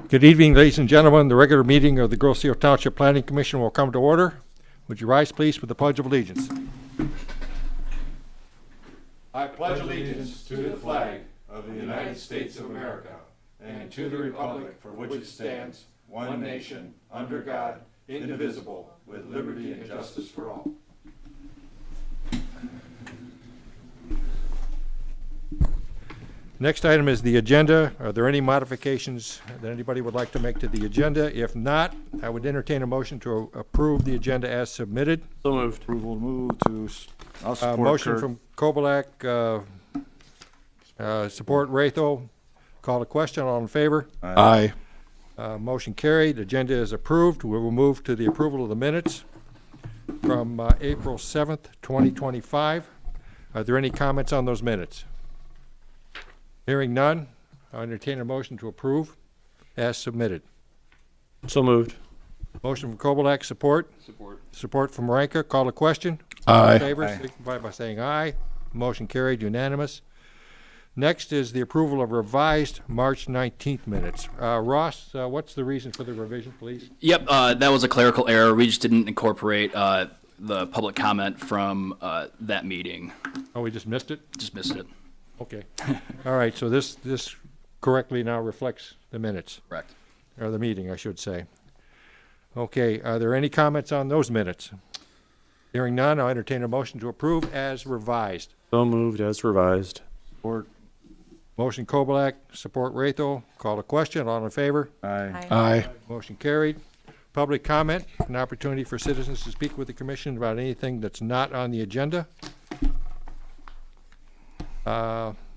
Good evening, ladies and gentlemen. The regular meeting of the Grosse Ile Township Planning Commission will come to order. Would you rise, please, with the Pledge of Allegiance? I pledge allegiance to the flag of the United States of America and to the republic for which it stands, one nation, under God, indivisible, with liberty and justice for all. Next item is the agenda. Are there any modifications that anybody would like to make to the agenda? If not, I would entertain a motion to approve the agenda as submitted. So moved. Approval move to, I'll support Motion Kurt. from Kovalak, support Ratho. Call to question. All in favor? Aye. Motion carried. Agenda is approved. We will move to the approval of the minutes from April 7th, 2025. Are there any comments on those minutes? Hearing none, I'll entertain a motion to approve as submitted. So moved. Motion from Kovalak, support. Support. Support from Ranka. Call to question. All Aye. in favor, Aye. signify by saying aye. Motion carried, unanimous. Next is the approval of revised March 19th minutes. Ross, what's the reason for the revision, please? Yep, that was a clerical error. We just didn't incorporate the public comment from that meeting. Oh, we just missed it? Just missed it. Okay. All right, so this correctly now reflects the minutes, Correct. or the meeting, I should say. Okay, are there any comments on those minutes? Hearing none, I'll entertain a motion to approve as revised. So moved as revised. Support. Motion Kovalak, support Ratho. Call to question. All in favor? Aye. Aye. Motion carried. Public comment, an opportunity for citizens to speak with the commission about anything that's not on the agenda.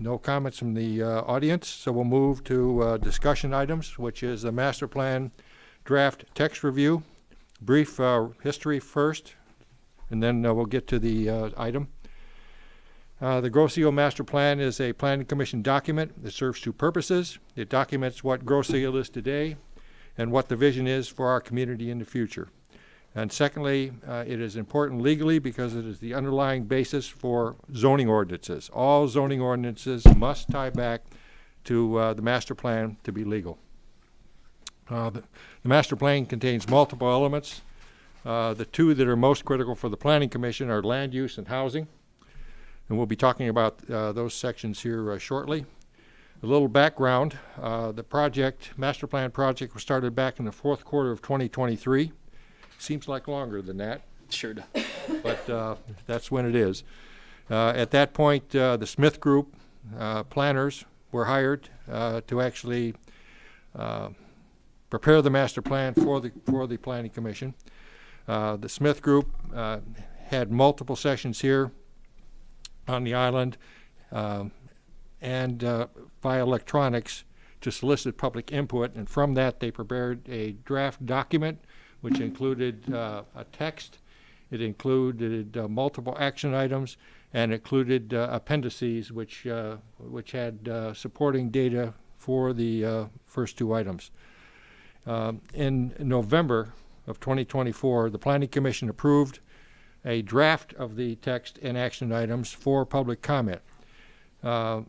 No comments from the audience, so we'll move to discussion items, which is the master plan draft text review. Brief history first, and then we'll get to the item. The Grosse Ile Master Plan is a planning commission document that serves two purposes. It documents what Grosse Ile is today and what the vision is for our community in the future. And secondly, it is important legally because it is the underlying basis for zoning ordinances. All zoning ordinances must tie back to the master plan to be legal. The master plan contains multiple elements. The two that are most critical for the planning commission are land use and housing. And we'll be talking about those sections here shortly. A little background, the master plan project was started back in the fourth quarter of 2023. Seems like longer than that, Sure. but that's when it is. At that point, the Smith Group planners were hired to actually prepare the master plan for the Planning Commission. The Smith Group had multiple sessions here on the island and via electronics to solicit public input, and from that they prepared a draft document which included a text. It included multiple action items, and included appendices which had supporting data for the first two items. In November of 2024, the Planning Commission approved a draft of the text and action items for public comment. The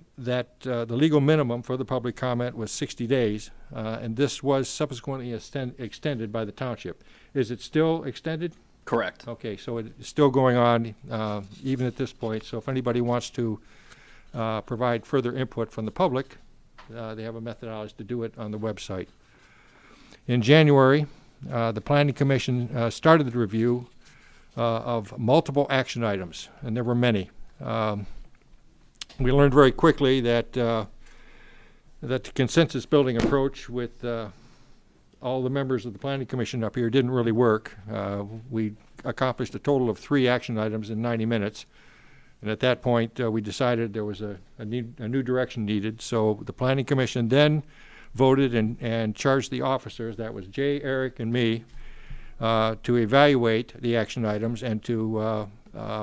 legal minimum for the public comment was 60 days, and this was subsequently extended by the township. Is it still extended? Correct. Okay, so it's still going on even at this point. So if anybody wants to provide further input from the public, they have a methodology to do it on the website. In January, the Planning Commission started the review of multiple action items, and there were many. We learned very quickly that the consensus building approach with all the members of the Planning Commission up here didn't really work. We accomplished a total of 3 action items in 90 minutes. And at that point, we decided there was a new direction needed. So the Planning Commission then voted and charged the officers, that was Jay, Eric, and me, to evaluate the action items and to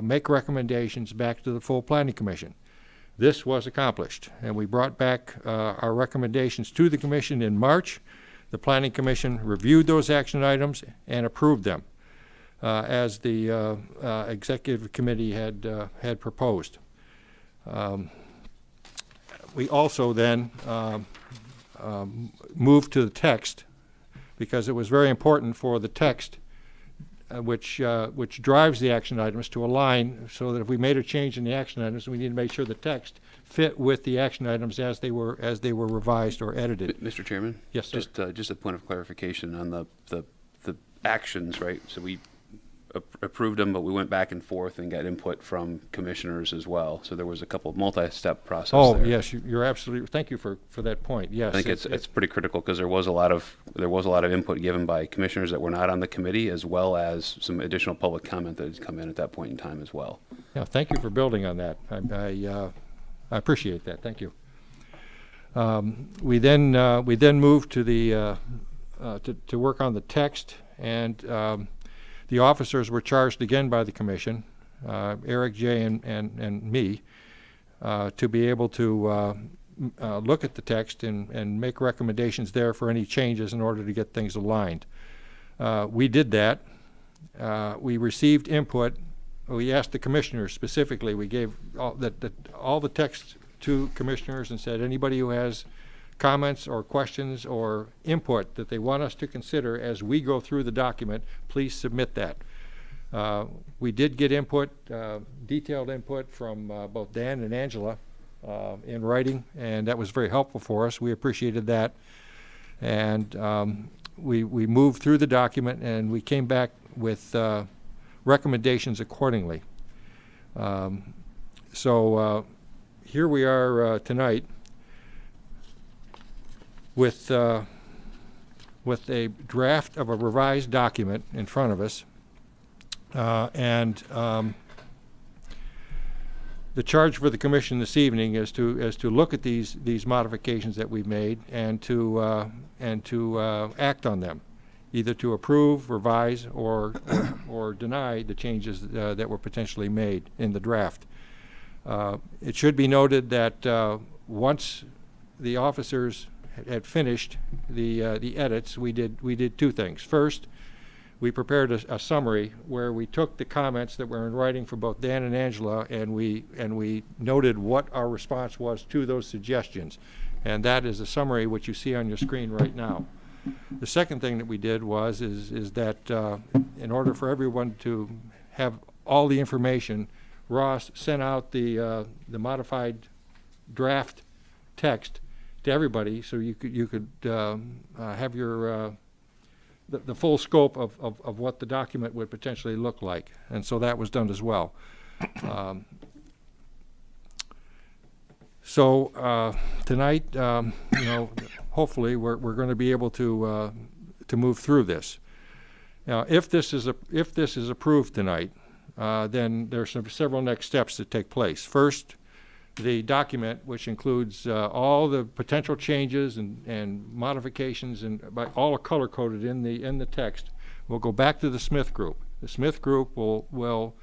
make recommendations back to the full Planning Commission. This was accomplished, and we brought back our recommendations to the Commission in March. The Planning Commission reviewed those action items and approved them as the Executive Committee had proposed. We also then moved to the text because it was very important for the text which drives the action items to align, so that if we made a change in the action items, we need to make sure the text fit with the action items as they were revised or edited. Mr. Chairman? Yes, sir. Just a point of clarification on the actions, right? So we approved them, but we went back and forth and got input from commissioners as well. So there was a couple of multi-step process Oh, there. yes, you're absolutely, thank you for that point, yes. I think it's pretty critical because there was a lot of input given by commissioners that were not on the committee, as well as some additional public comment that has come in at that point in time as well. Yeah, thank you for building on that. I appreciate that, thank you. We then moved to the to work on the text, and the officers were charged again by the commission, Eric, Jay, and me, to be able to look at the text and make recommendations there for any changes in order to get things aligned. We did that. We received input. We asked the commissioners specifically. We gave all the text to commissioners and said, anybody who has comments or questions or input that they want us to consider as we go through the document, please submit that. We did get input, detailed input from both Dan and Angela in writing, and that was very helpful for us. We appreciated that. And we moved through the document, and we came back with recommendations accordingly. So here we are tonight with a draft of a revised document in front of us, and the charge for the commission this evening is to look at these modifications that we've made and to act on them, either to approve, revise, or deny the changes that were potentially made in the draft. It should be noted that once the officers had finished the edits, we did two things. First, we prepared a summary where we took the comments that were in writing for both Dan and Angela, and we noted what our response was to those suggestions, and that is a summary which you see on your screen right now. The second thing that we did is that in order for everyone to have all the information, Ross sent out the modified draft text to everybody, so you could have your the full scope of what the document would potentially look like, and so that was done as well. So tonight, hopefully we're going to be able to move through this. Now, if this is approved tonight, then there's several next steps that take place. First, the document, which includes all the potential changes and modifications, and all color-coded in the text, will go back to the Smith Group. The Smith Group will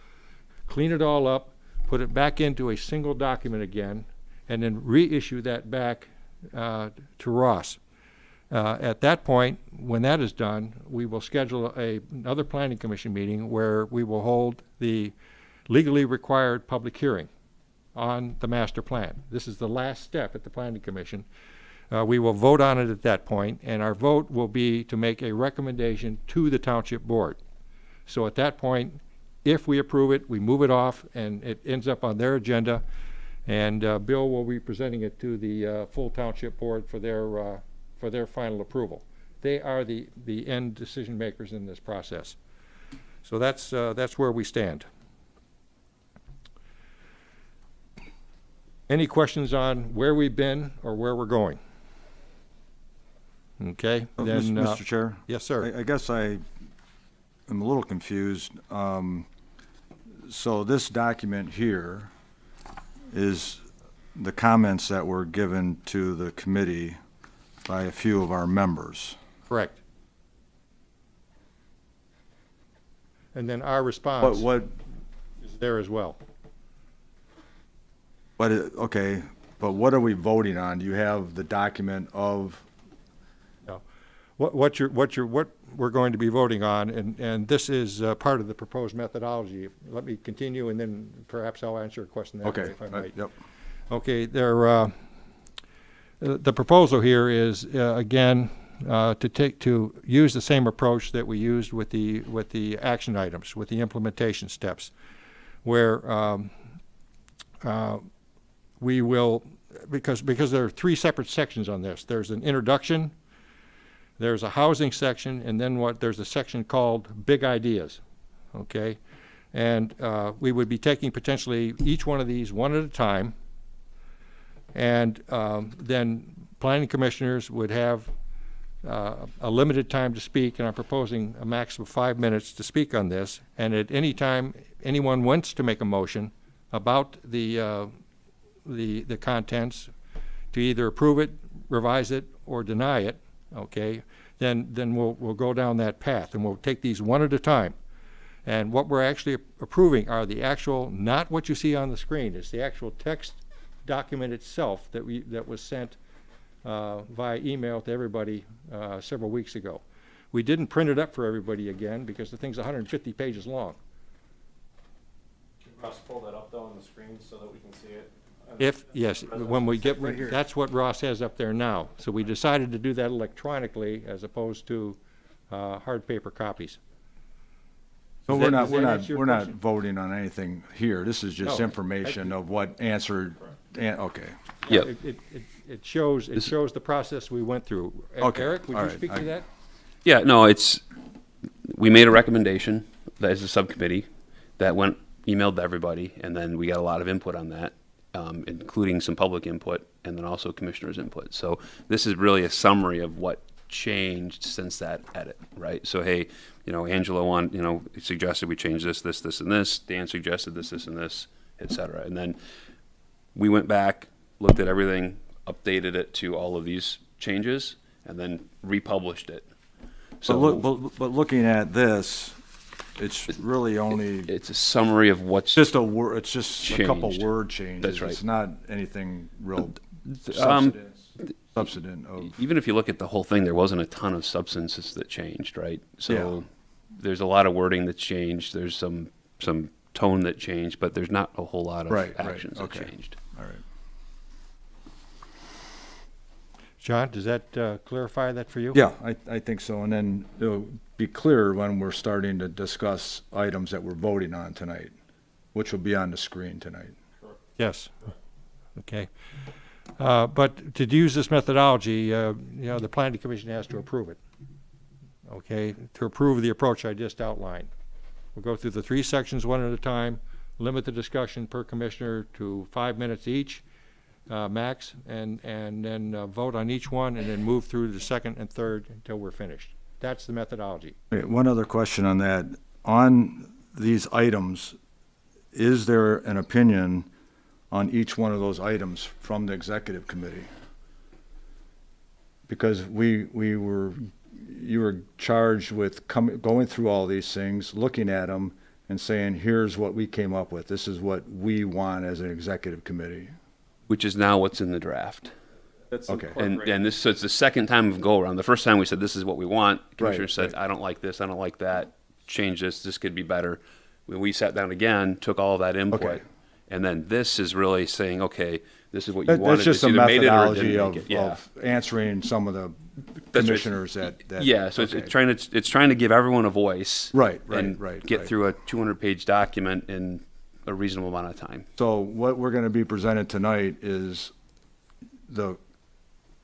clean it all up, put it back into a single document again, and then reissue that back to Ross. At that point, when that is done, we will schedule another Planning Commission meeting where we will hold the legally required public hearing on the master plan. This is the last step at the Planning Commission. We will vote on it at that point, and our vote will be to make a recommendation to the Township Board. So at that point, if we approve it, we move it off, and it ends up on their agenda, and Bill will be presenting it to the full Township Board for their final approval. They are the end decision makers in this process. So that's where we stand. Any questions on where we've been or where we're going? Okay, then. Mr. Chair? Yes, sir. I guess I am a little confused. So this document here is the comments that were given to the committee by a few of our members. Correct. And then our response What is there as well. okay, but what are we voting on? Do you have the document of? No. What we're going to be voting on, and this is part of the proposed methodology. Let me continue, and then perhaps I'll answer a question that way, if I might. Yep. Okay, there. the proposal here is, again, to use the same approach that we used with the action items, with the implementation steps, where we will, because there are three separate sections on this. There's an introduction, there's a housing section, and then there's a section called Big Ideas, okay? And we would be taking potentially each one of these one at a time, and then planning commissioners would have a limited time to speak, and I'm proposing a maximum of 5 minutes to speak on this. And at any time anyone wants to make a motion about the contents, to either approve it, revise it, or deny it, okay, then we'll go down that path, and we'll take these one at a time. And what we're actually approving are the actual, not what you see on the screen, it's the actual text document itself that was sent via email to everybody several weeks ago. We didn't print it up for everybody again because the thing's 150 pages long. Can Ross pull that up though on the screen so that we can see it? Yes, when we get, that's what Ross has up there now. So we decided to do that electronically as opposed to hard paper copies. So Does we're that- not, does that answer your we're not question? voting on anything here. This is just No. information of what answered, okay. Yep. It shows the process we went through. Okay, Eric, would all you right, speak to that? Yeah, no, we made a recommendation that is a subcommittee that emailed to everybody, and then we got a lot of input on that, including some public input and then also commissioners' input. So this is really a summary of what changed since that edit, right? So, hey, Angela suggested we change this, and this. Dan suggested this, and this, et cetera. And then we went back, looked at everything, updated it to all of these changes, and then republished it. So But looking at this, it's really only, it's a summary of what's just it's just a couple changed. word changes. That's right. It's not anything real um, substantive of, even if you look at the whole thing, there wasn't a ton of substances that changed, right? So Yeah. there's a lot of wording that's changed. There's some tone that changed, but there's not a whole lot of Right, actions okay. that changed. all right. John, does that clarify that for you? Yeah, I think so. And then it'll be clear when we're starting to discuss items that we're voting on tonight, which will be on the screen tonight. Yes. Okay. But to use this methodology, the planning commission has to approve it. Okay, to approve the approach I just outlined. We'll go through the three sections one at a time, limit the discussion per commissioner to 5 minutes each, max, and then vote on each one, and then move through the second and third until we're finished. That's the methodology. Okay, one other question on that. On these items, is there an opinion on each one of those items from the executive committee? Because you were charged with going through all these things, looking at them, and saying, here's what we came up with. This is what we want as an executive committee. Which is now what's in the draft. That's Okay. And so it's the second time of go around. The first time we said, this is what we want. Commissioner Right, said, right. I don't like this, I don't like that, change this could be better. When we sat down again, took all of that input, Okay. and then this is really saying, okay, this is what you That's wanted. just a It's either made it or methodology didn't of, make it. Yeah. of answering some of the That's right. commissioners that. Yeah, so okay. it's trying to give everyone a voice. Right, and right. get through a 200-page document in a reasonable amount of time. So what we're gonna be presented tonight is the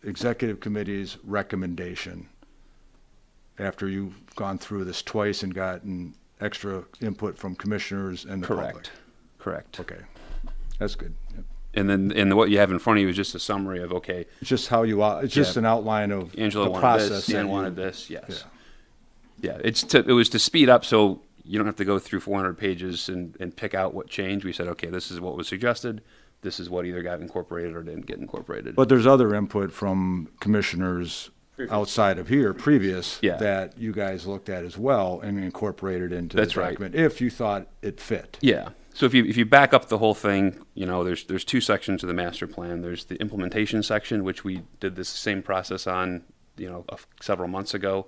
executive committee's recommendation after you've gone through this twice and gotten extra input from commissioners and the public. Correct. Okay, that's good. Yep. And what you have in front of you is just a summary of, okay, It's just how you, it's just Yeah. an outline of Angela the wanted process. this, that Dan you- wanted this, yes. Yeah, it was to speed up so you don't have to go through 400 pages and pick out what changed. We said, okay, this is what was suggested. This is what either got incorporated or didn't get incorporated. But there's other input from commissioners outside of here, previous, Yeah. that you guys looked at as well and incorporated into the That's right. document, if you thought it fit. Yeah. So if you back up the whole thing, there's two sections of the master plan. There's the implementation section, which we did this same process on, several months ago.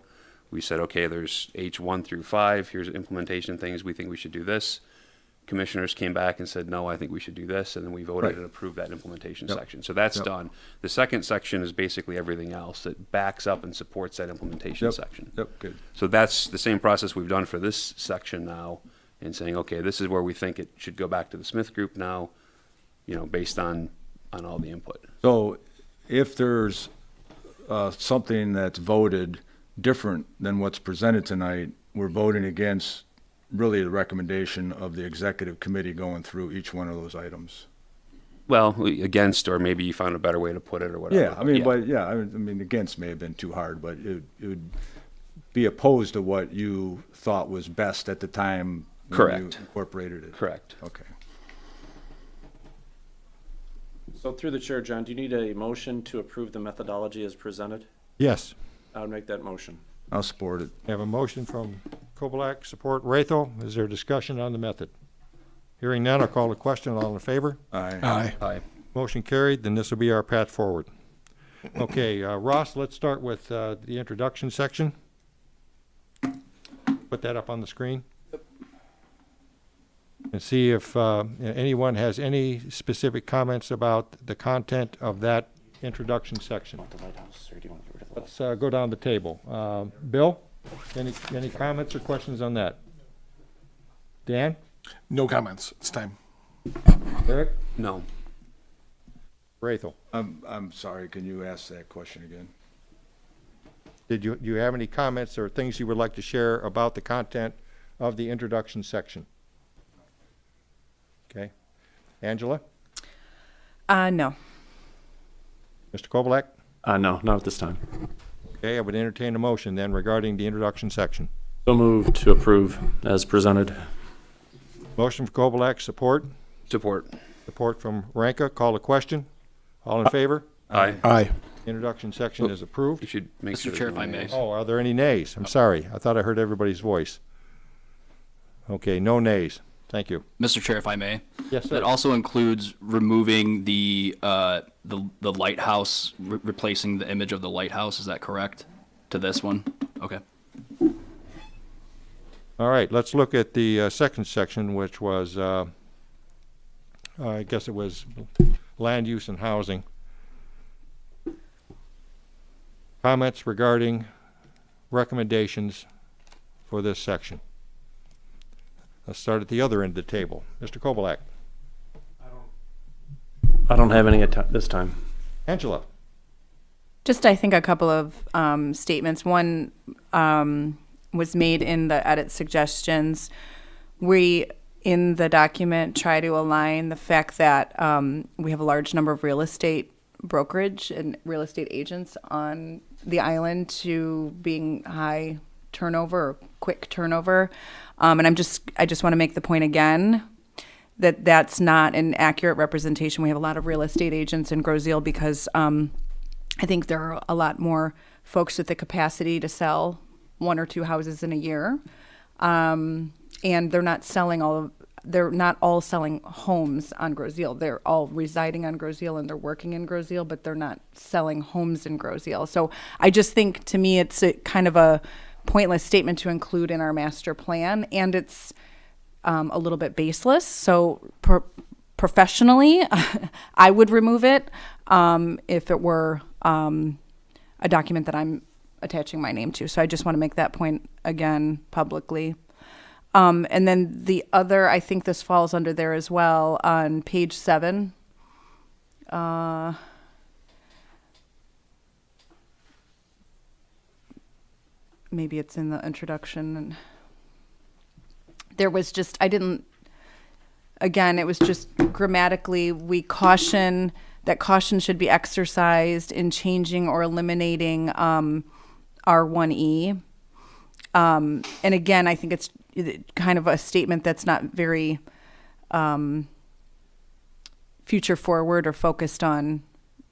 We said, okay, there's H1 through 5. Here's implementation things. We think we should do this. commissioners came back and said, no, I think we should do this, and then we voted Right. and approved that implementation Yep. section. So that's Yep. done. The second section is basically everything else that backs up and supports that implementation Yep. section. Yep, good. So that's the same process we've done for this section now, in saying, okay, this is where we think it should go back to the Smith Group now, based on all the input. So if there's something that's voted different than what's presented tonight, we're voting against really the recommendation of the executive committee going through each one of those items. Well, against, or maybe you found a better way to put it, or whatever. Yeah, I mean, against may have been too hard, but it would be opposed to what you thought was best at the time when you Correct. incorporated it. Correct. Okay. So through the chair, John, do you need a motion to approve the methodology as presented? Yes. I would make that motion. I'll support it. We have a motion from Kovalek, support Rathel. Is there discussion on the method? Hearing none, I'll call the question. All in favor? Aye. Aye. Motion carried, then this will be our path forward. Okay, Ross, let's start with the introduction section. Put that up on the screen. And see if anyone has any specific comments about the content of that introduction section. The lighthouse, or do you want to get rid of the Let's go down the table. Bill, any comments or questions on that? Dan? No comments. It's time. Eric? No. Rathel? I'm sorry, can you ask that question again? Do you have any comments or things you would like to share about the content of the introduction section? Okay. Angela? No. Mr. Kovalek? No, not at this time. Okay, I would entertain a motion then regarding the introduction section. So moved to approve as presented. Motion from Kovalek, support. Support. Support from Ranka. Call the question. All in favor? Aye. Aye. Introduction section is You approved. should make sure. Mr. Chair, there's if I no may. nays. Oh, are there any nays? I'm sorry. I thought I heard everybody's voice. Okay, no nays. Thank you. Mr. Chair, if I may. Yes, sir. That also includes removing the lighthouse, replacing the image of the lighthouse. Is that correct? To this one? Okay. All right, let's look at the second section, which was, I guess it was land use and housing. Comments regarding recommendations for this section. Let's start at the other end of the table. Mr. Kovalek. I don't have any at this time. Angela. Just, I think, a couple of statements. One was made in the edit suggestions. We, in the document, try to align the fact that we have a large number of real estate brokerage and real estate agents on the island to being high turnover or quick turnover. And I just want to make the point again that that's not an accurate representation. We have a lot of real estate agents in Groseal because I think there are a lot more folks with the capacity to sell one or two houses in a year. And they're not all selling homes on Groseal. They're all residing on Groseal and they're working in Groseal, but they're not selling homes in Groseal. So I just think, to me, it's a kind of a pointless statement to include in our master plan, and it's a little bit baseless. So professionally, I would remove it if it were a document that I'm attaching my name to. So I just want to make that point again publicly. And then the other, I think this falls under there as well, on page 7. Maybe it's in the introduction. There was just, it was just grammatically, we caution that caution should be exercised in changing or eliminating R1E. And again, I think it's kind of a statement that's not very future forward or focused on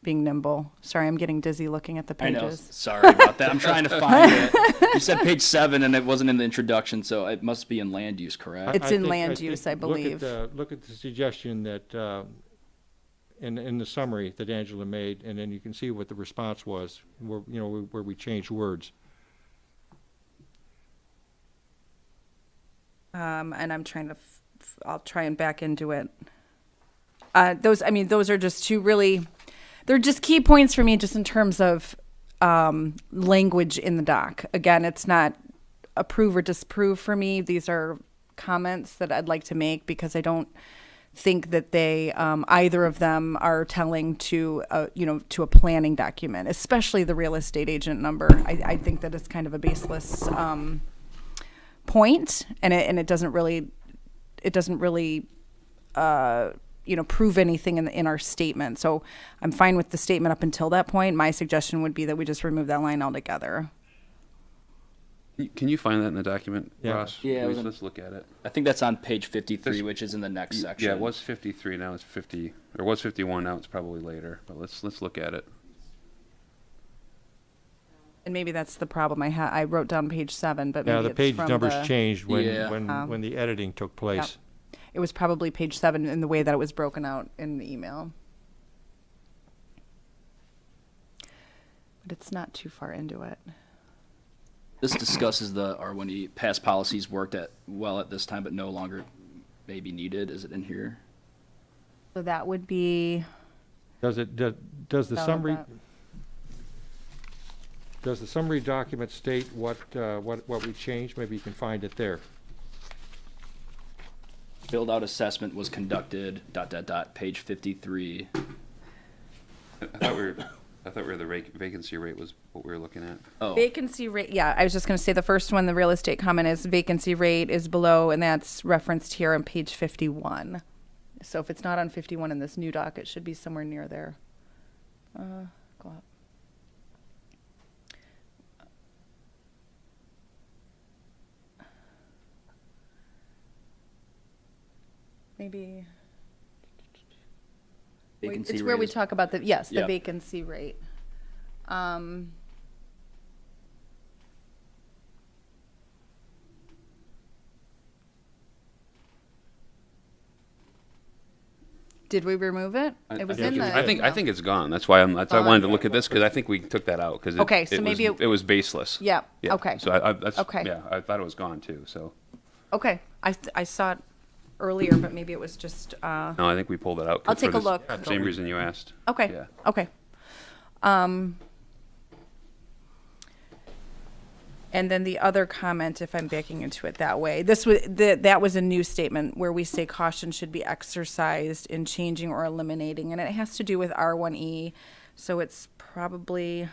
being nimble. Sorry, I'm getting dizzy looking at the I know. pages. Sorry about that. I'm trying to find it. You said page 7 and it wasn't in the introduction, so it must be in land use, correct? It's in think- land think use, I believe. Look at the suggestion that, in the summary that Angela made, and then you can see what the response was, where we changed words. And I'm trying to I'll try and back into it. Those are just two really, they're just key points for me just in terms of language in the doc. Again, it's not approve or disapprove for me. These are comments that I'd like to make because I don't think that they, either of them are telling to a planning document, especially the real estate agent number. I think that it's kind of a baseless point, and it doesn't really prove anything in our statement. So I'm fine with the statement up until that point. My suggestion would be that we just remove that line altogether. Can you find that in the document, Yeah. Ross? Yeah, Please, let's look at it. I think that's on page 53, This- which is in the next section. Yeah, it was 53, now it's 50, or was 51, now it's probably later, but let's look at it. And maybe that's the problem I wrote down page 7, but maybe Yeah, the it's page from numbers the, changed when, Yeah. when the editing took place. It was probably page 7 in the way that it was broken out in the email. But it's not too far into it. This discusses the R1E past policies worked well at this time, but no longer may be needed. Is it in here? So that would be. Does the How summary, about does the summary document state what we changed? Maybe you can find it there. Filled out assessment was conducted, ... page 53. I thought the vacancy rate was what we were looking at. Oh, Vacancy rate, yeah, I was just going to say the first one, the real estate comment is vacancy rate is below, and that's referenced here on page 51. So if it's not on 51 in this new doc, it should be somewhere near there. Go up. Maybe. vacancy It's where rate we is- talk about the, yes, the Yeah. vacancy rate. Did we remove it? It was in the. I think email. it's gone. That's why I wanted to look at this, because I think we took that out, because Okay, so maybe it was baseless. Yeah, Yeah, okay. So that's, Okay. yeah, I thought it was gone too, so. Okay, I saw it earlier, but maybe it was just, No, I think we pulled it out. I'll for take a this look. Same reason you asked. okay, Yeah. okay. And then the other comment, if I'm backing into it that way, that was a new statement where we say caution should be exercised in changing or eliminating, and it has to do with R1E, so it's probably,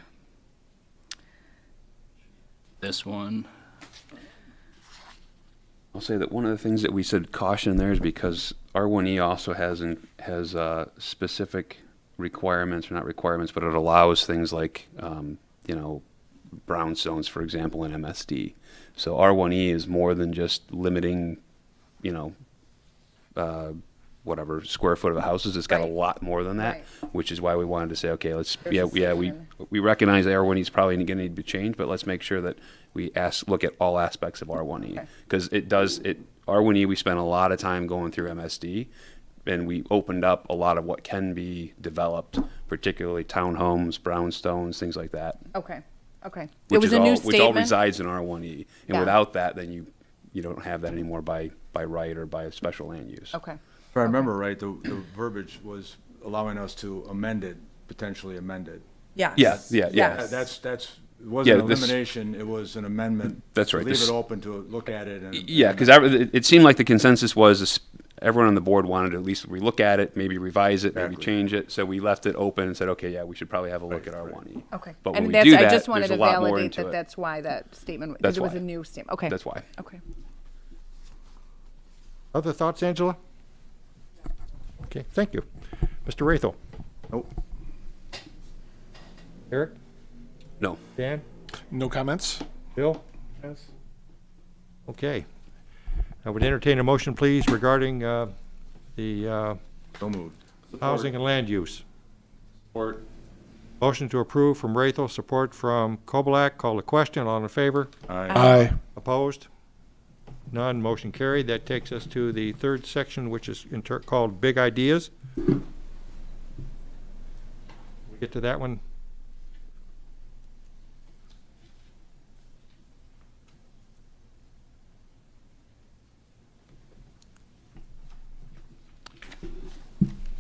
this one. I'll say that one of the things that we said caution there is because R1E also has specific requirements, or not requirements, but it allows things like, brownstones, for example, in MSD. So R1E is more than just limiting, whatever square foot of houses. It's got Right. a lot more than that, Right. which is why we wanted to say, okay, There's a we section. recognize that R1E is probably going to need to be changed, but let's make sure that we look at all aspects of R1E, Okay. because R1E, we spent a lot of time going through MSD, and we opened up a lot of what can be developed, particularly townhomes, brownstones, things like that. okay. It Which was is a new all, which all statement. resides in R1E, and Yeah. without that, then you don't have that anymore by right or by a special land use. Okay, If I remember right, the verbiage was allowing us to amend it, potentially amend it. yes. Yeah. Yes. That's, it wasn't Yeah, an this- elimination, it was an amendment. That's to right, Leave this- it open to look at it and. Yeah, because it seemed like the consensus was everyone on the board wanted to at least relook at it, maybe revise it, maybe Exactly. change it. So we left it open and said, okay, yeah, we should probably have a look at Right. R1E. Okay. But when And we that's, do I that, just wanted there's to a lot more validate into that it. that's why that statement, because That's it was why. a new statement. Okay. That's why. Okay. Other thoughts, Angela? Okay, thank you. Mr. Rathel? Nope. Eric? No. Dan? No comments? Bill? Okay. I would entertain a motion, please, regarding the So moved. housing and land use. Support. Motion to approve from Rathel, support from Kobolak. Call the question. All in favor? Aye. Opposed? None. Motion carried. That takes us to the third section, which is called Big Ideas. We get to that one.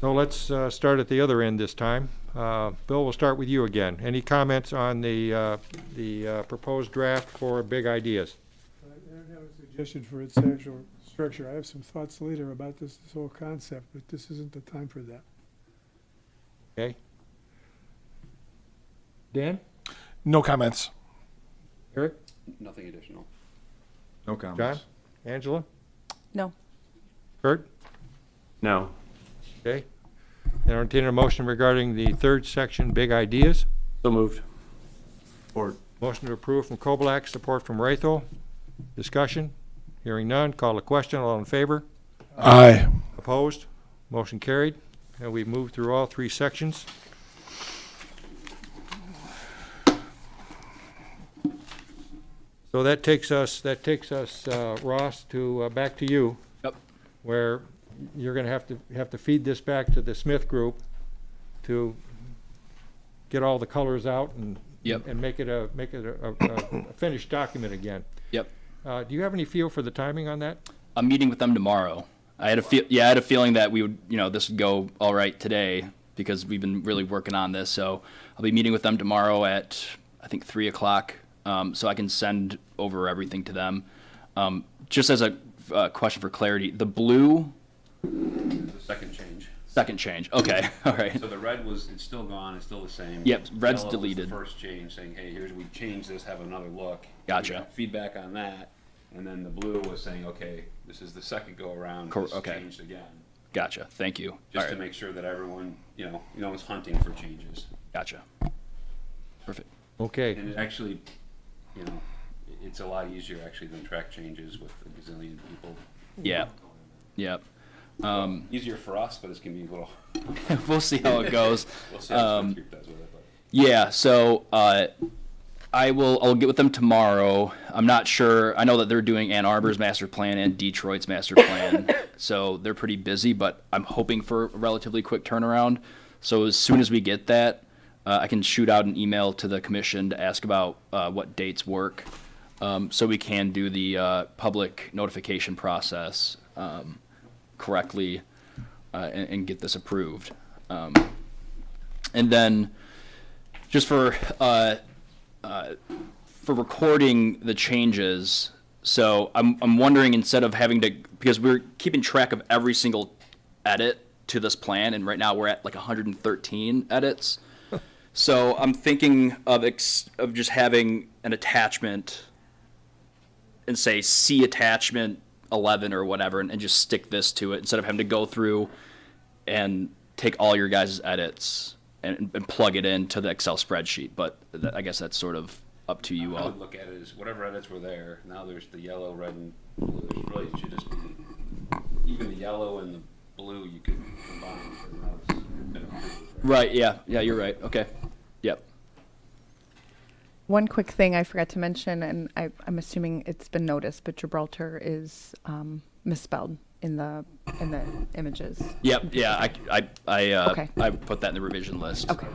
So let's start at the other end this time. Bill, we'll start with you again. Any comments on the proposed draft for big ideas? I don't have a suggestion for its actual structure. I have some thoughts later about this whole concept, but this isn't the time for that. Okay. Dan? No comments. Eric? Nothing additional. No John? comments. Angela? No. Kurt? No. Okay. Entertain a motion regarding the third section, big ideas. So moved. Or Motion to approve from Koblak, support from Rathel. Discussion? Hearing none, call the question. All in favor? Aye. Opposed? Motion carried. And we've moved through all three sections. So that takes us, Ross, to, back to you. Yep. Where you're gonna have to feed this back to the Smith Group to get all the colors out and Yep. and make it a finished document again. Yep. Do you have any feel for the timing on that? I'm meeting with them tomorrow. I had a feeling that we would, this would go all right today because we've been really working on this. So I'll be meeting with them tomorrow at, I think, 3:00. So I can send over everything to them. Just as a question for clarity, the blue, The second change. second change. Okay. All right. So the red it's still gone, it's still the same. Yep, red's Yellow was the deleted. first change, saying, hey, we changed this, have another look. Gotcha. We got feedback on that, and then the blue was saying, okay, this is the second go around, Cor- it's okay. changed again. Gotcha. Thank you. Just All to right. make sure that everyone, is hunting for changes. Gotcha. Perfect. Okay. And it actually, it's a lot easier actually than track changes with a gazillion people. Yeah. Yep. Easier for us, but it's gonna be a little, We'll see how it goes. we'll see how Smith Group does with it, but. Yeah, so I'll get with them tomorrow. I'm not sure. I know that they're doing Ann Arbor's master plan and Detroit's master plan, so they're pretty busy. But I'm hoping for a relatively quick turnaround. So as soon as we get that, I can shoot out an email to the commission to ask about what dates work, so we can do the public notification process correctly and get this approved. And then just for recording the changes, so I'm wondering, instead of having to, because we're keeping track of every single edit to this plan, and right now we're at like 113 edits. So I'm thinking of just having an attachment and say see attachment 11 or whatever, and just stick this to it instead of having to go through and take all your guys' edits and plug it into the Excel spreadsheet. But I guess that's sort of up to you I all. would look at it as whatever edits were there. Now there's the yellow, red, and blue. There's really should just be even the yellow and the blue you could combine for now it's been approved. Right, yeah, you're right. Okay. Yep. One quick thing I forgot to mention, and I'm assuming it's been noticed, but Gibraltar is misspelled in the images. Yep, yeah, Okay. I put that in the revision list. Okay.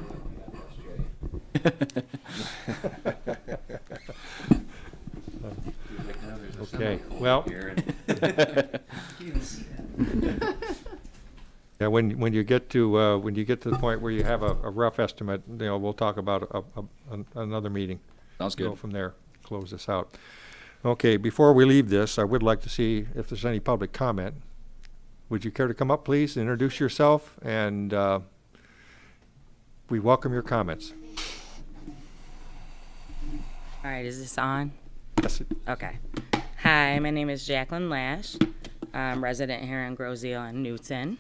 Okay, well, yeah, when you get to the point where you have a rough estimate, we'll talk about another meeting. Sounds Go good. from there, close this out. Okay, before we leave this, I would like to see if there's any public comment. Would you care to come up, please, introduce yourself, and we welcome your comments. All right, is this on? Yes, Okay. Hi, my name is Jacqueline Lash. I'm resident here in Groseal and Newton.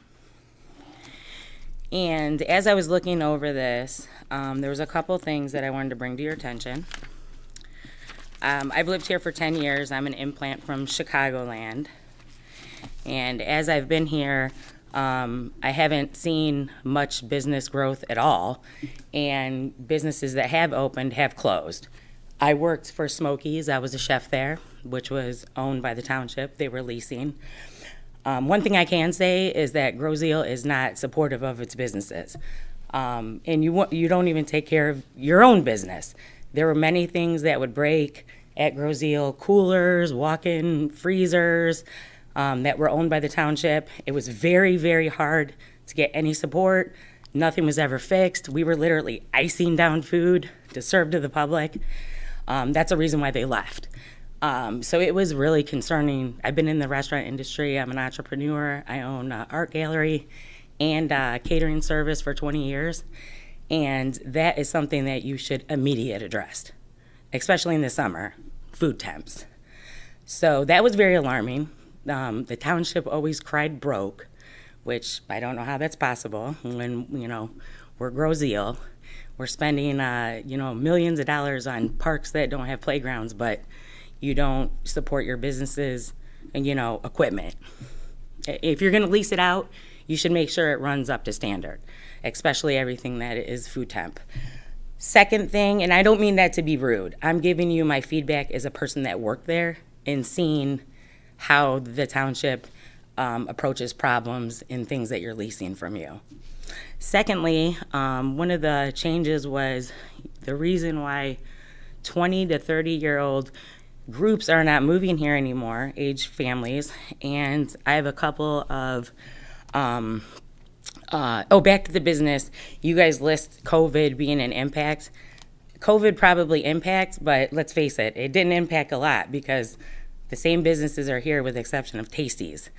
And as I was looking over this, there was a couple things that I wanted to bring to your attention. I've lived here for 10 years. I'm an implant from Chicagoland. And as I've been here, I haven't seen much business growth at all. And businesses that have opened have closed. I worked for Smokies. I was a chef there, which was owned by the township. They were leasing. One thing I can say is that Groseal is not supportive of its businesses. And you don't even take care of your own business. There were many things that would break at Groseal: coolers, walk-in freezers that were owned by the township. It was very, very hard to get any support. Nothing was ever fixed. We were literally icing down food to serve to the public. That's a reason why they left. So it was really concerning. I've been in the restaurant industry. I'm an entrepreneur. I own an art gallery and catering service for 20 years. And that is something that you should immediately address, especially in the summer, food temps. So that was very alarming. The township always cried broke, which I don't know how that's possible when, we're Groseal. We're spending, millions of dollars on parks that don't have playgrounds, but you don't support your businesses and, equipment. If you're gonna lease it out, you should make sure it runs up to standard, especially everything that is food temp. Second thing, and I don't mean that to be rude, I'm giving you my feedback as a person that worked there and seeing how the township approaches problems and things that you're leasing from you. Secondly, one of the changes was the reason why 20 to 30-year-old groups are not moving here anymore, aged families, and I have a couple of, back to the business, you guys list COVID being an impact. COVID probably impacts, but let's face it, it didn't impact a lot because the same businesses are here with the exception of Tasties.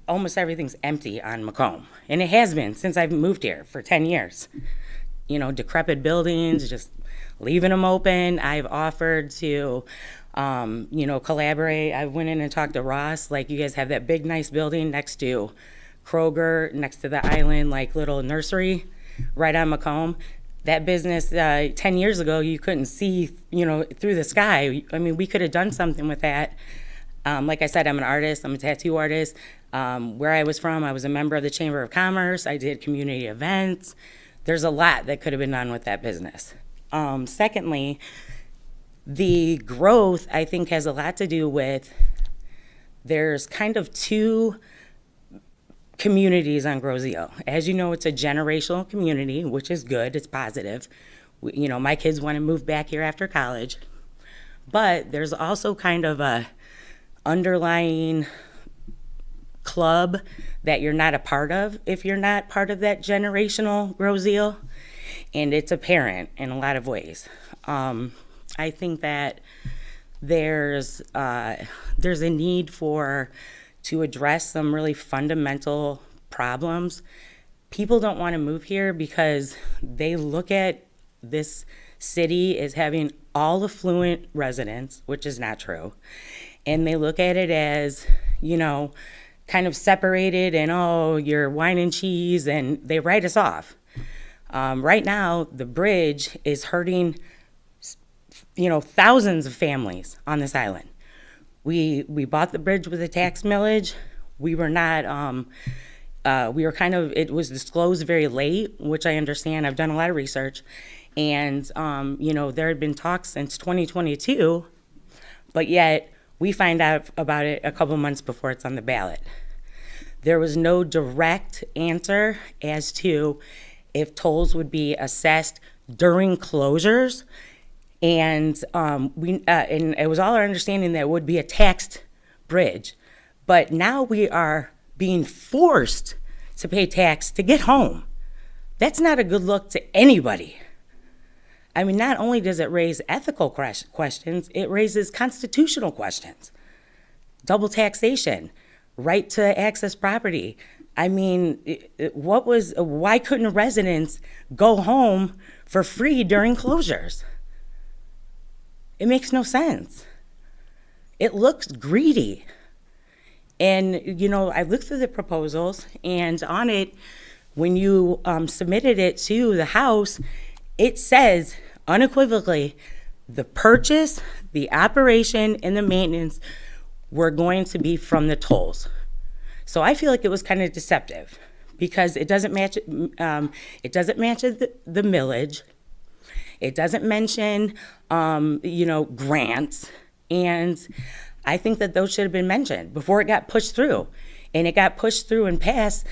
Almost everything's empty on Macomb, and it has been since I've moved here for 10 years. Decrepit buildings, just leaving them open. I've offered to, collaborate. I went in and talked to Ross, like you guys have that big, nice building next to Kroger, next to the island, like little nursery right on Macomb. That business, 10 years ago, you couldn't see, through the sky. We could have done something with that. Like I said, I'm an artist. I'm a tattoo artist. Where I was from, I was a member of the Chamber of Commerce. I did community events. There's a lot that could have been done with that business. Secondly, the growth, I think, has a lot to do with there's kind of two communities on Groseal. As you know, it's a generational community, which is good. It's positive. My kids want to move back here after college. But there's also kind of a underlying club that you're not a part of if you're not part of that generational Groseal, and it's apparent in a lot of ways. I think that there's a need to address some really fundamental problems. People don't want to move here because they look at this city as having all affluent residents, which is not true. And they look at it as, kind of separated and, you're wine and cheese, and they write us off. Right now, the bridge is hurting, thousands of families on this island. We bought the bridge with a tax millage. We were not, it was disclosed very late, which I understand. I've done a lot of research. And, there had been talks since 2022, but yet we find out about it a couple months before it's on the ballot. There was no direct answer as to if tolls would be assessed during closures. And and it was all our understanding that it would be a taxed bridge. But now we are being forced to pay tax to get home. That's not a good look to anybody. Not only does it raise ethical questions, it raises constitutional questions. Double taxation, right to access property. Why couldn't residents go home for free during closures? It makes no sense. It looks greedy. And, I looked through the proposals, and on it, when you submitted it to the House, it says unequivocally, the purchase, the operation, and the maintenance were going to be from the tolls. So I feel like it was kind of deceptive because it doesn't match. It doesn't match the millage. It doesn't mention, grants, and I think that those should have been mentioned before it got pushed through, and it got pushed through and passed.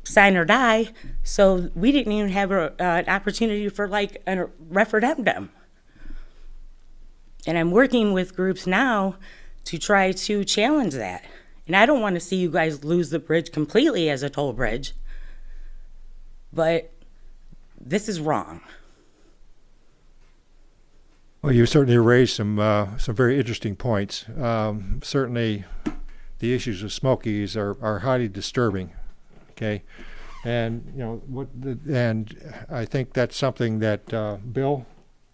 Sign or die. So we didn't even have an opportunity for a referendum. And I'm working with groups now to try to challenge that And I don't want to see you guys lose the bridge completely as a toll bridge. But this is wrong. Well, you certainly raised some very interesting points. Certainly, the issues of Smokies are highly disturbing. Okay, and and I think that's something that Bill,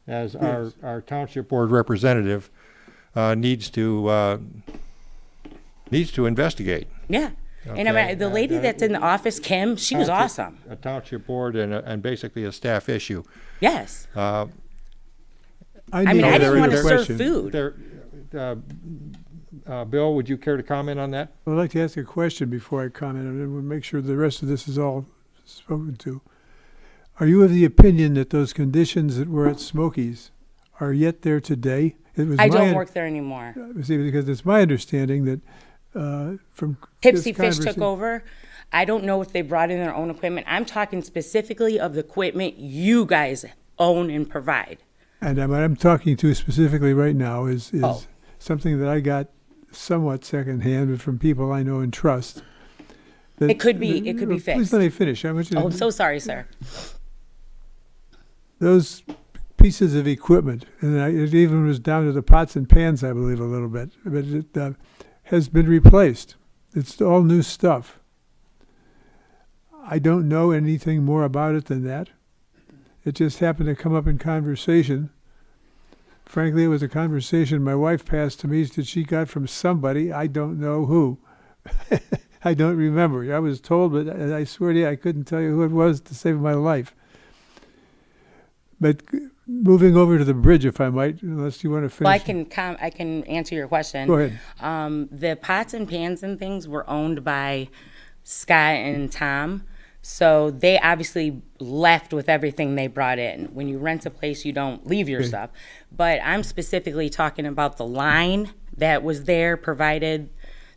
as our township board representative, needs to investigate. Yeah. And I Okay. mean, the lady that's in the office, Kim, she was awesome. A township board and basically a staff issue. Yes. I mean, I didn't want to serve question. food. Bill, would you care to comment on that? I'd like to ask a question before I comment, and we'll make sure the rest of this is all spoken to. Are you of the opinion that those conditions that were at Smokies are yet there today? I don't work there anymore. See, because it's my understanding that from Tipsy this Fish took conversation- over. I don't know if they brought in their own equipment. I'm talking specifically of the equipment you guys own and provide. And what I'm talking to specifically right now is Oh. something that I got somewhat secondhand, but from people I know and trust. It could be Please fixed. let me finish. I want you to, Oh, I'm so sorry, sir. those pieces of equipment, and it even was down to the pots and pans, I believe, a little bit, but it has been replaced. It's all new stuff. I don't know anything more about it than that. It just happened to come up in conversation. Frankly, it was a conversation my wife passed to me that she got from somebody, I don't know who. I don't remember. I was told, but I swear to you, I couldn't tell you who it was to save my life. But moving over to the bridge, if I might, unless you want to finish. Well, I can answer your question. Go ahead. The pots and pans and things were owned by Scott and Tom. So they obviously left with everything they brought in. When you rent a place, you don't leave your stuff. But I'm specifically talking about the line that was there, provided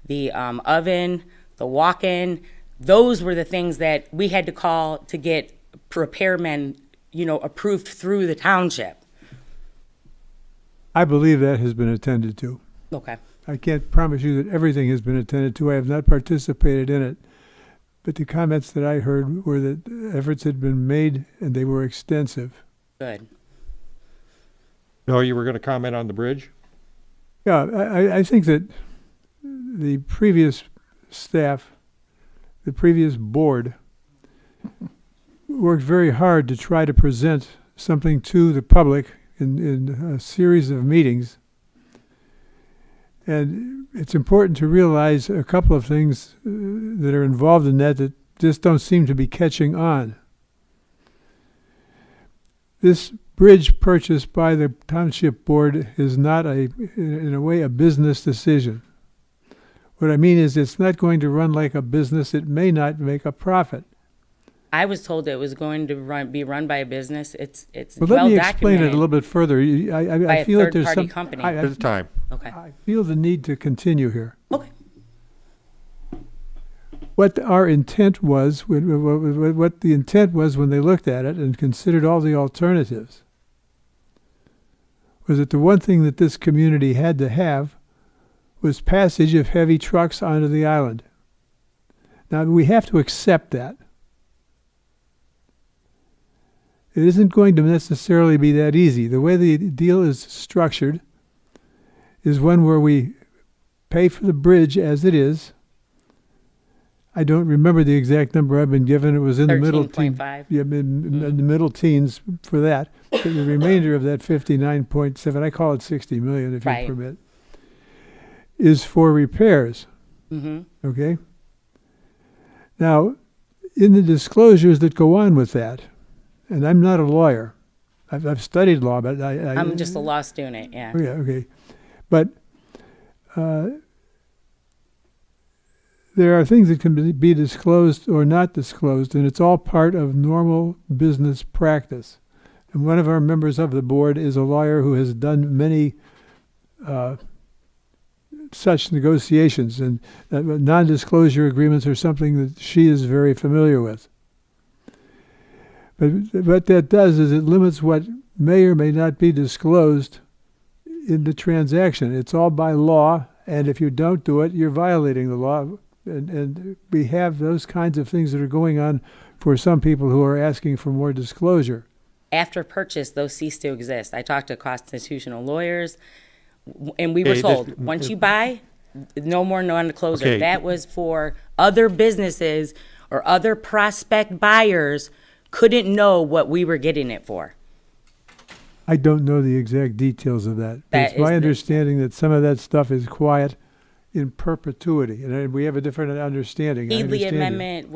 the oven, the walk-in. Those were the things that we had to call to get repairmen, approved through the township. I believe that has been attended to. Okay. I can't promise you that everything has been attended to. I have not participated in it. But the comments that I heard were that efforts had been made and they were extensive. Good. No, you were going to comment on the bridge? Yeah, I think that the previous staff, the previous board, worked very hard to try to present something to the public in a series of meetings. And it's important to realize a couple of things that are involved in that just don't seem to be catching on. This bridge purchased by the township board is not in a way, a business decision. What I mean is it's not going to run like a business. It may not make a profit. I was told it was going to be run by a business. It's But well let me explain it a documented little bit further. by I a feel that there's third-party some company. I- At a time. Okay. I feel the need to continue here. Okay. What our intent was, what the intent was when they looked at it and considered all the alternatives, was that the one thing that this community had to have was passage of heavy trucks onto the island. Now, we have to accept that. It isn't going to necessarily be that easy. The way the deal is structured is one where we pay for the bridge as it is. I don't remember the exact number I've been given. It was in the middle teens. 13.5. Yeah, in the middle teens for that. But the remainder of that 59.7, I call it 60 million if Right. you permit, is for repairs. Mm-hmm. Okay? Now, in the disclosures that go on with that, and I'm not a lawyer. I've studied law, but I'm just a law student, yeah. Oh, yeah, okay. But there are things that can be disclosed or not disclosed, and it's all part of normal business practice. And one of our members of the board is a lawyer who has done many such negotiations, and non-disclosure agreements are something that she is very familiar with. But what that does is it limits what may or may not be disclosed in the transaction. It's all by law, And if you don't do it, you're violating the law. And we have those kinds of things that are going on for some people who are asking for more disclosure. After purchase, those cease to exist. I talked to constitutional lawyers, and we were Okay, told, this- once you buy, no more non-disclosure. Okay. That was for other businesses or other prospect buyers couldn't know what we were getting it for. I don't know the exact details of that. But That it's my is the- understanding that some of that stuff is quiet in perpetuity, and we have a different understanding. I Heedley understand you. Amendment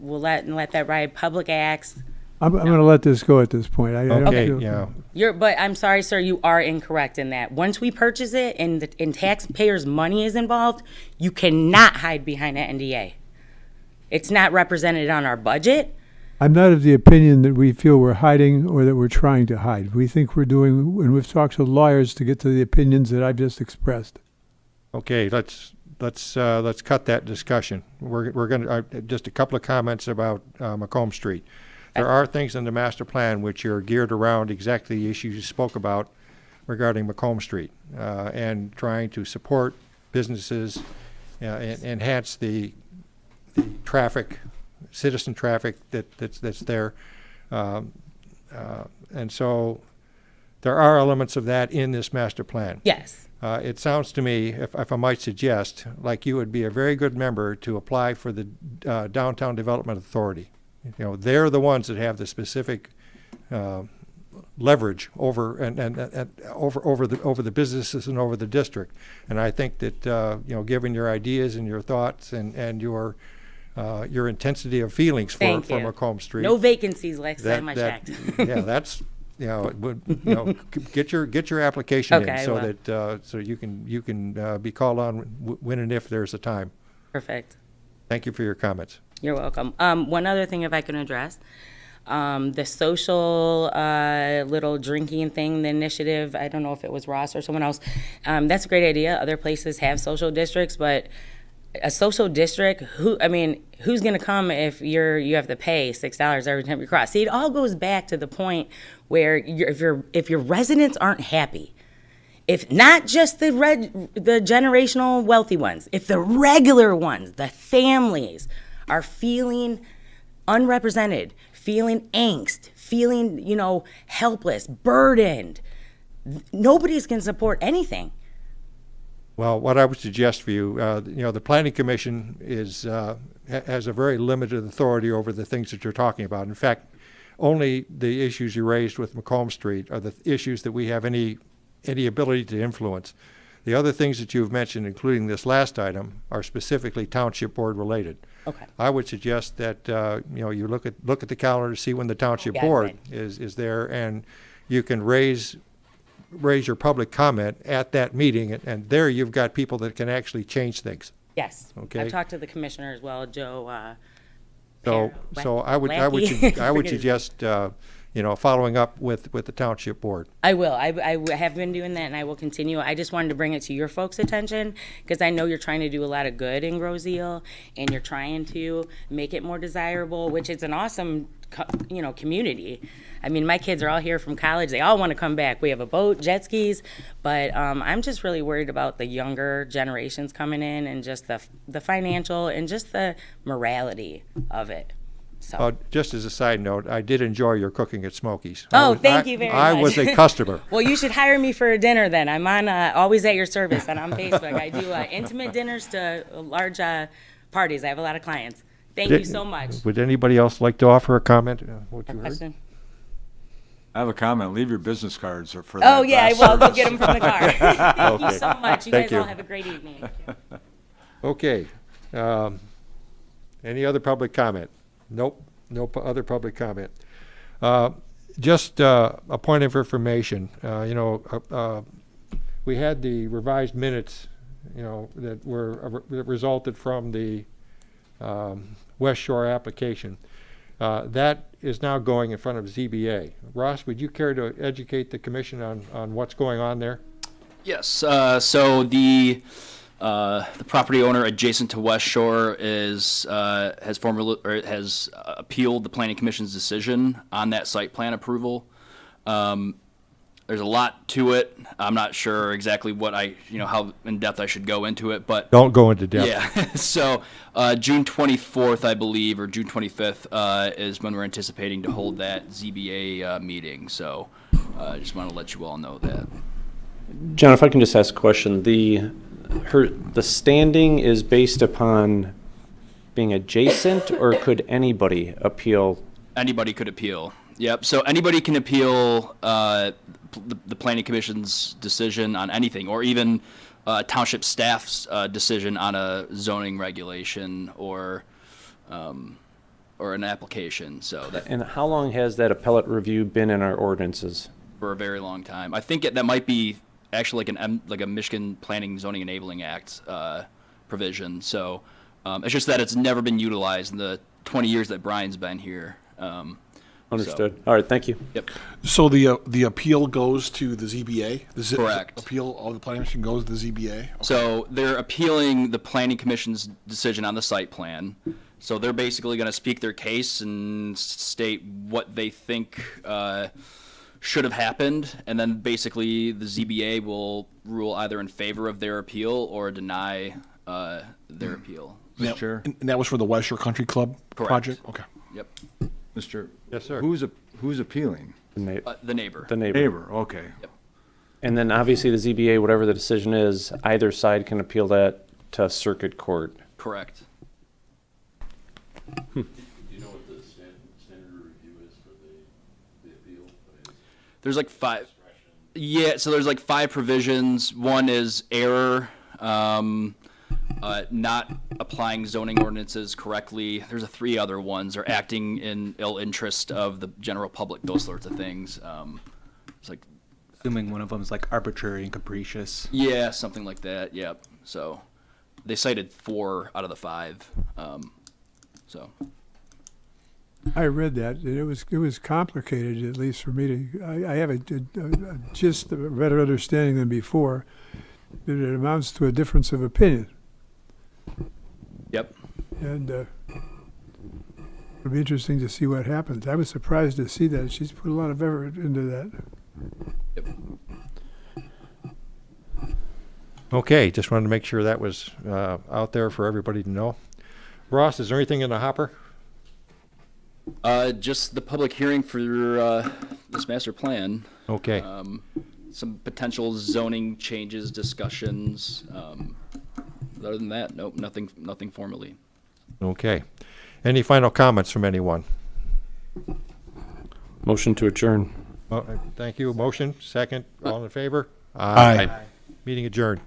will let that ride. Public acts. I'm going to let this go at this point. I don't Okay, feel- yeah. But I'm sorry, sir, you are incorrect in that. Once we purchase it and taxpayers' money is involved, you cannot hide behind that NDA. It's not represented on our budget. I'm not of the opinion that we feel we're hiding or that we're trying to hide. We think we're doing, and we've talked to lawyers to get to the opinions that I've just expressed. Okay, let's cut that discussion. We're gonna, just a couple of comments about Macomb Street. There are things in the master plan which are geared around exactly the issues you spoke about regarding Macomb Street, and trying to support businesses, and enhance the traffic, citizen traffic that's there. And so there are elements of that in this master plan. Yes. It sounds to me, if I might suggest, like you would be a very good member to apply for the Downtown Development Authority. You know, they're the ones that have the specific leverage over over the businesses and over the district. And I think that given your ideas and your thoughts and your intensity of feelings Thank for you. Macomb Street. No vacancies last time I checked. Yeah, that's get your application Okay, in so well. that so you can be called on when and if there's a time. Perfect. Thank you for your comments. You're welcome. One other thing, if I can address, the social little drinking thing, the initiative. I don't know if it was Ross or someone else. That's a great idea. Other places have social districts, but a social district, who's going to come if you have to pay $6 every time you cross? See, it all goes back to the point where if your residents aren't happy, if not just the generational wealthy ones, if the regular ones, the families are feeling unrepresented, feeling angst, feeling, helpless, burdened, nobody's can support anything. Well, what I would suggest for you, the Planning Commission has a very limited authority over the things that you're talking about. In fact, only the issues you raised with Macomb Street are the issues that we have any ability to influence. The other things that you've mentioned, including this last item, are specifically Township Board related. Okay. I would suggest that you look at the calendar to see when the Township Yeah, Board right. is there, and you can raise your public comment at that meeting, and there you've got people that can actually change things. Yes. Okay. I've talked to the commissioner as well, Joe. So I would Lackey. suggest following up with the Township Board. I will. I have been doing that, and I will continue. I just wanted to bring it to your folks' attention because I know you're trying to do a lot of good in Groseal, and you're trying to make it more desirable, which is an awesome, community. I mean, my kids are all here from college. They all want to come back. We have a boat, jet skis, but I'm just really worried about the younger generations coming in and just the financial and just the morality of it. So. Just as a side note, I did enjoy your cooking at Smokies. Thank you very much. I was a customer. Well, you should hire me for a dinner then. I'm on Always at Your Service and on Facebook. I do intimate dinners to large parties. I have a lot of clients. Thank you so much. Would anybody else like to offer a comment? What you heard? Question? I have a comment. Leave your business cards for that. Oh, yeah, I will. Go get them from the car. Thank you Okay. so much. You Thank guys all you. have a great evening. Okay. Any other public comment? Nope. No other public comment. Just a point of information. We had the revised minutes, that resulted from the West Shore application. That is now going in front of ZBA. Ross, would you care to educate the commission on what's going on there? Yes. So the property owner adjacent to West Shore has appealed the Planning Commission's decision on that site plan approval. there's a lot to it. I'm not sure exactly what how in depth I should go into it, but Don't go into depth. yeah. So June 24th, I believe, or June 25th is when we're anticipating to hold that ZBA meeting. So I just want to let you all know that. John, if I can just ask a question, the standing is based upon being adjacent, or could anybody appeal? Anybody could appeal. Yep. So anybody can appeal the planning commission's decision on anything, or even township staff's decision on a zoning regulation or an application. So that And how long has that appellate review been in our ordinances? for a very long time. I think that might be actually like a Michigan Planning Zoning Enabling Act provision. So it's just that it's never been utilized in the 20 years that Brian's been here. Understood. All right, thank you. Yep. So the appeal goes to the ZBA? Correct. Appeal of the planning commission goes to the ZBA? Okay. So they're appealing the planning commission's decision on the site plan. So they're basically going to speak their case and state what they think should have happened, and then basically the ZBA will rule either in favor of their appeal or deny their appeal. Now- And that was for the West Shore Country Club Correct. project? Okay. Yep. Mr. Yes, sir. Who's appealing? The The neighbor. neighbor. Neighbor, okay. And then obviously the ZBA, whatever the decision is, either side can appeal that to circuit court. Correct. Do you know what the standard review is for the appeal? I mean, There's like five. Yeah, so there's like 5 provisions. One is error, not applying zoning ordinances correctly. There's 3 other ones, or acting in ill interest of the general public, those sorts of things. It's like, Assuming one of them is like arbitrary and capricious. yeah, something like that, yep. So they cited 4 out of the 5. So, I read that, and it was complicated, at least for me to, I have a just a better understanding than before, that it amounts to a difference of opinion. yep. And it'll be interesting to see what happens. I was surprised to see that. She's put a lot of effort into that. Yep. Okay, just wanted to make sure that was out there for everybody to know. Ross, is there anything in the hopper? Just the public hearing for this master plan. Okay. Some potential zoning changes, discussions. Other than that, nope, nothing formally. Okay. Any final comments from anyone? Motion to adjourn. Thank you. Motion, second, all in favor? Aye. Meeting adjourned.